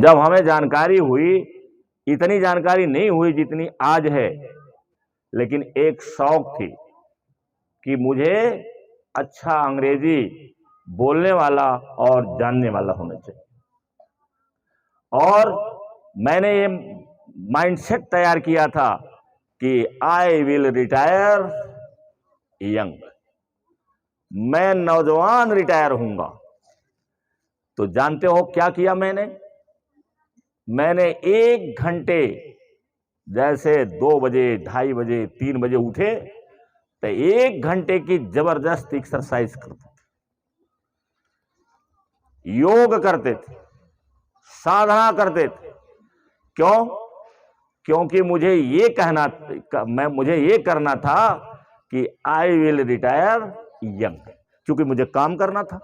जब हमें जानकारी हुई, इतनी जानकारी नहीं हुई जितनी आज है, लेकिन एक शौक थी कि मुझे अच्छा अंग्रेजी बोलने वाला और जानने वाला होना चाहिए। और मैंने ये माइंडसेट तैयार किया था कि आई विल रिटायर यंग, मैं नौजवान रिटायर होऊंगा। तो जानते हो क्या किया मैंने 1 घंटे, जैसे 2 बजे, 2:30 बजे, 3 बजे उठे तो 1 घंटे की जबरदस्त एक्सरसाइज करते थे, योग करते थे, साधना करते थे। क्यों? क्योंकि मुझे ये करना था कि आई विल रिटायर यंग, क्योंकि मुझे काम करना था,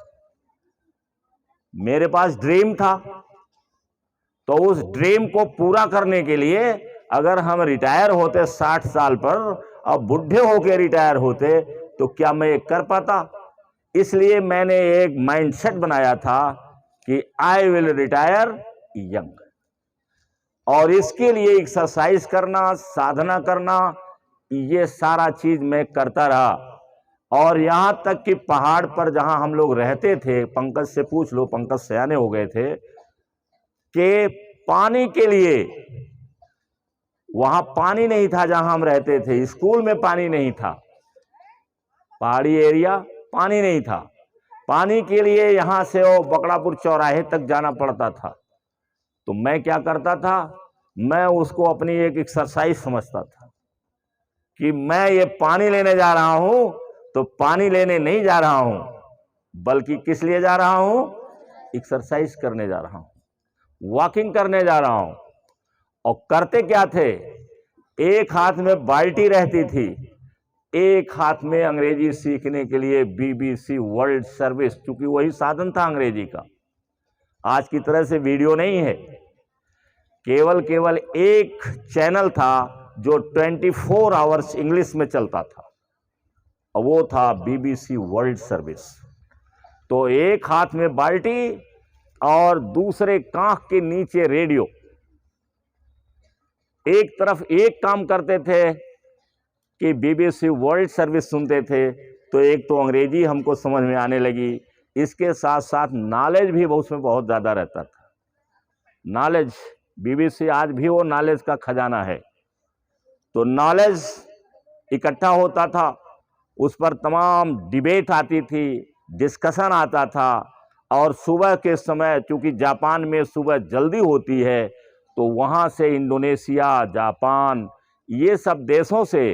मेरे पास ड्रीम था। तो उस ड्रीम को पूरा करने के लिए अगर हम रिटायर होते 60 साल पर और बुढ़े होकर रिटायर होते तो क्या मैं ये कर पाता? इसलिए मैंने एक माइंडसेट बनाया था कि आई विल रिटायर यंग, और इसके लिए एक्सरसाइज करना, साधना करना, ये सारा चीज मैं करता रहा। और यहां तक कि पहाड़ पर जहां हम लोग रहते थे, पंकज से पूछ लो, पंकज सयाने हो गए थे, कि पानी के लिए वहां पानी नहीं था जहां हम रहते थे, स्कूल में पानी नहीं था, पहाड़ी एरिया, पानी नहीं था। पानी के लिए यहां से वो बकड़ापुर चौराहे तक जाना पड़ता था। तो मैं क्या करता था, मैं उसको अपनी एक एक्सरसाइज समझता था कि मैं ये पानी लेने जा रहा हूं, तो पानी लेने नहीं जा रहा हूं, बल्कि किस लिए जा रहा हूं? एक्सरसाइज करने जा रहा हूं, वॉकिंग करने जा रहा हूं। और करते क्या थे, एक हाथ में बाल्टी रहती थी, एक हाथ में अंग्रेजी सीखने के लिए BBC वर्ल्ड सर्विस, क्योंकि वही साधन था अंग्रेजी का। आज की तरह से वीडियो नहीं है, केवल एक चैनल था जो 24 आवर्स इंग्लिश में चलता था, और वो था BBC वर्ल्ड सर्विस। तो एक हाथ में बाल्टी और दूसरे कांख के नीचे रेडियो। एक तरफ एक काम करते थे कि BBC वर्ल्ड सर्विस सुनते थे, तो एक तो अंग्रेजी हमको समझ में आने लगी, इसके साथ साथ नॉलेज भी उसमें बहुत ज़्यादा रहता था। नॉलेज, BBC आज भी वो नॉलेज का खजाना है। तो नॉलेज इकट्ठा होता था, उस पर तमाम डिबेट आती थी, डिस्कशन आता था। और सुबह के समय, चूंकि जापान में सुबह जल्दी होती है, तो वहाँ से इंडोनेशिया, जापान, ये सब देशों से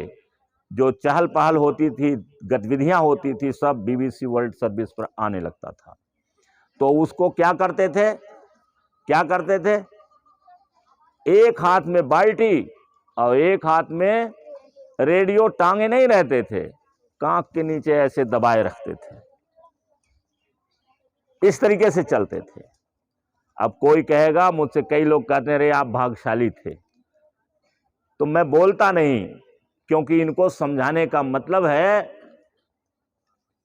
जो चहल पहल होती थी, गतिविधियाँ होती थी, सब BBC वर्ल्ड सर्विस पर आने लगता था। तो उसको क्या करते थे, एक हाथ में बाल्टी और एक हाथ में रेडियो, टांगे नहीं रहते थे, कांख के नीचे ऐसे दबाए रखते थे, इस तरीके से चलते थे। अब कोई कहेगा, मुझसे कई लोग कहते हैं, अरे आप भाग्यशाली थे। तो मैं बोलता नहीं, क्योंकि इनको समझाने का मतलब है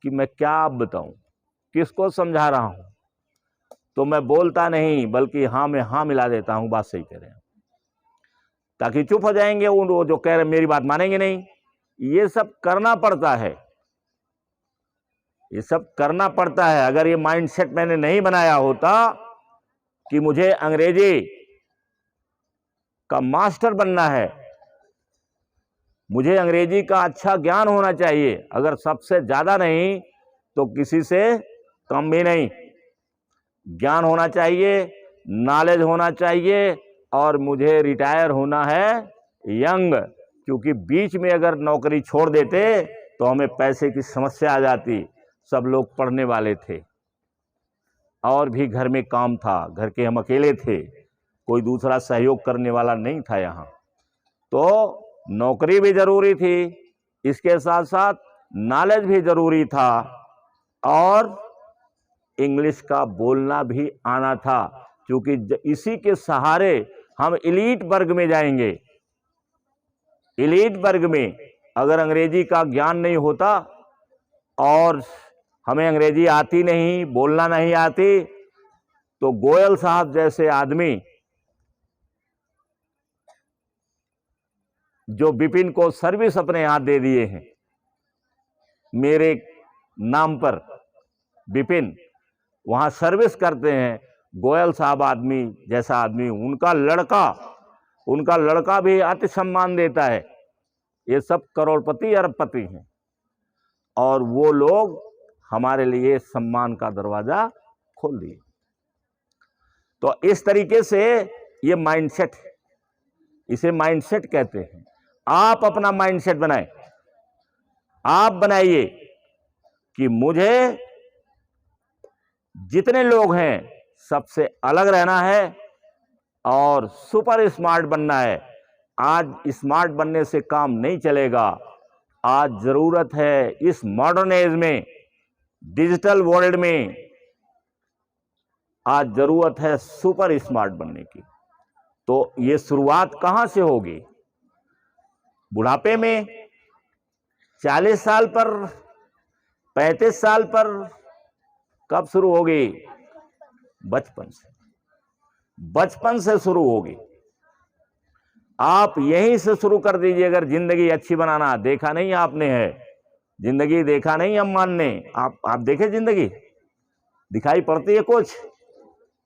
कि मैं क्या बताऊं, किसको समझा रहा हूं। तो मैं बोलता नहीं, बल्कि हाँ में हाँ मिला देता हूं, बात सही कह रहे हैं, ताकि चुप हो जाएंगे वो जो कह रहे मेरी बात मानेंगे नहीं। ये सब करना पड़ता है, ये सब करना पड़ता है। अगर ये माइंडसेट मैंने नहीं बनाया होता कि मुझे अंग्रेजी का मास्टर बनना है, मुझे अंग्रेजी का अच्छा ज्ञान होना चाहिए, अगर सबसे ज्यादा नहीं तो किसी से कम भी नहीं, ज्ञान होना चाहिए, नॉलेज होना चाहिए। और मुझे रिटायर होना है यंग, क्योंकि बीच में अगर नौकरी छोड़ देते तो हमें पैसे की समस्या आ जाती। सब लोग पढ़ने वाले थे, और भी घर में काम था, घर के हम अकेले थे, कोई दूसरा सहयोग करने वाला नहीं था यहाँ। तो नौकरी भी जरूरी थी, इसके साथ साथ नॉलेज भी जरूरी था, और इंग्लिश का बोलना भी आना था, क्योंकि इसी के सहारे हम एलीट वर्ग में जाएंगे। एलीट वर्ग में अगर अंग्रेजी का ज्ञान नहीं होता और हमें अंग्रेजी आती नहीं, बोलना नहीं आती, तो गोयल साहब जैसे आदमी जो बिपिन को सर्विस अपने हाथ दे दिए हैं मेरे नाम पर, बिपिन वहां सर्विस करते हैं, गोयल साहब आदमी जैसा आदमी, उनका लड़का भी अति सम्मान देता है। ये सब करोड़पति अरबपति हैं और वो लोग हमारे लिए सम्मान का दरवाजा खोल दिए। तो इस तरीके से ये माइंडसेट है, इसे माइंडसेट कहते हैं। आप अपना माइंडसेट बनाएं, आप बनाइए कि मुझे जितने लोग हैं सबसे अलग रहना है और सुपर स्मार्ट बनना है। आज स्मार्ट बनने से काम नहीं चलेगा, आज जरूरत है इस मॉडर्न एज में, डिजिटल वर्ल्ड में आज जरूरत है सुपर स्मार्ट बनने की। तो ये शुरुआत कहां से होगी? बुढ़ापे में, 40 साल पर, 35 साल पर? कब शुरू होगी? बचपन से शुरू होगी। आप यहीं से शुरू कर दीजिए। अगर जिंदगी अच्छी बनाना, देखा नहीं आपने है जिंदगी, देखा नहीं अम्मान ने, आप देखे जिंदगी? दिखाई पड़ती है कुछ?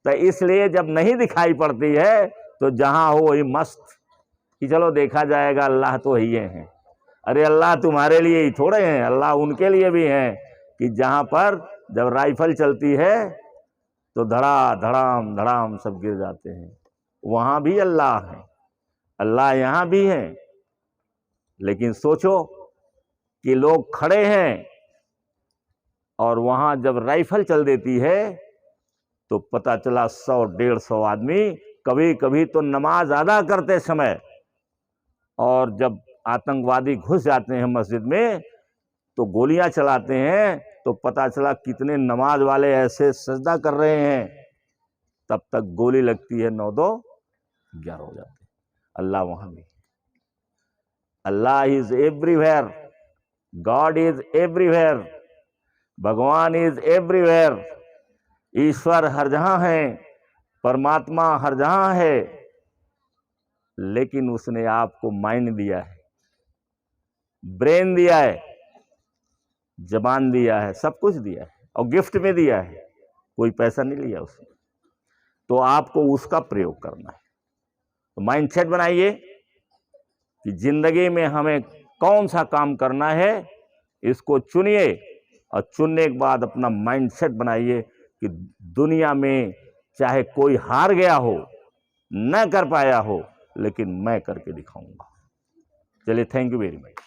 तो इसलिए जब नहीं दिखाई पड़ती है तो जहां हो वही मस्त कि चलो देखा जाएगा, अल्लाह तो ही हैं। अरे अल्लाह तुम्हारे लिए ही थोड़े हैं, अल्लाह उनके लिए भी हैं कि जहां पर जब राइफल चलती है तो धड़ाम धड़ाम सब गिर जाते हैं, वहां भी अल्लाह है, अल्लाह यहां भी है। लेकिन सोचो कि लोग खड़े हैं और वहां जब राइफल चल देती है तो पता चला 100-150 आदमी कभी कभी तो नमाज अदा करते समय, और जब आतंकवादी घुस जाते हैं मस्जिद में तो गोलियां चलाते हैं, तो पता चला कितने नमाज वाले ऐसे सजदा कर रहे हैं, तब तक गोली लगती है, 9-2-11 हो जाते हैं। अल्लाह वहां भी, Allah is everywhere, God is everywhere, Bhagwan is everywhere. ईश्वर हर जहां है, परमात्मा हर जहां है, लेकिन उसने आपको माइंड दिया है, ब्रेन दिया है, जबान दिया है, सब कुछ दिया है और गिफ्ट में दिया है, कोई पैसा नहीं लिया उसने। तो आपको उसका प्रयोग करना है। तो माइंडसेट बनाइए कि जिंदगी में हमें कौन सा काम करना है, इसको चुनिए और चुनने के बाद अपना माइंडसेट बनाइए कि दुनिया में चाहे कोई हार गया हो, न कर पाया हो, लेकिन मैं करके दिखाऊंगा। चलिए, थैंक यू वेरी मच।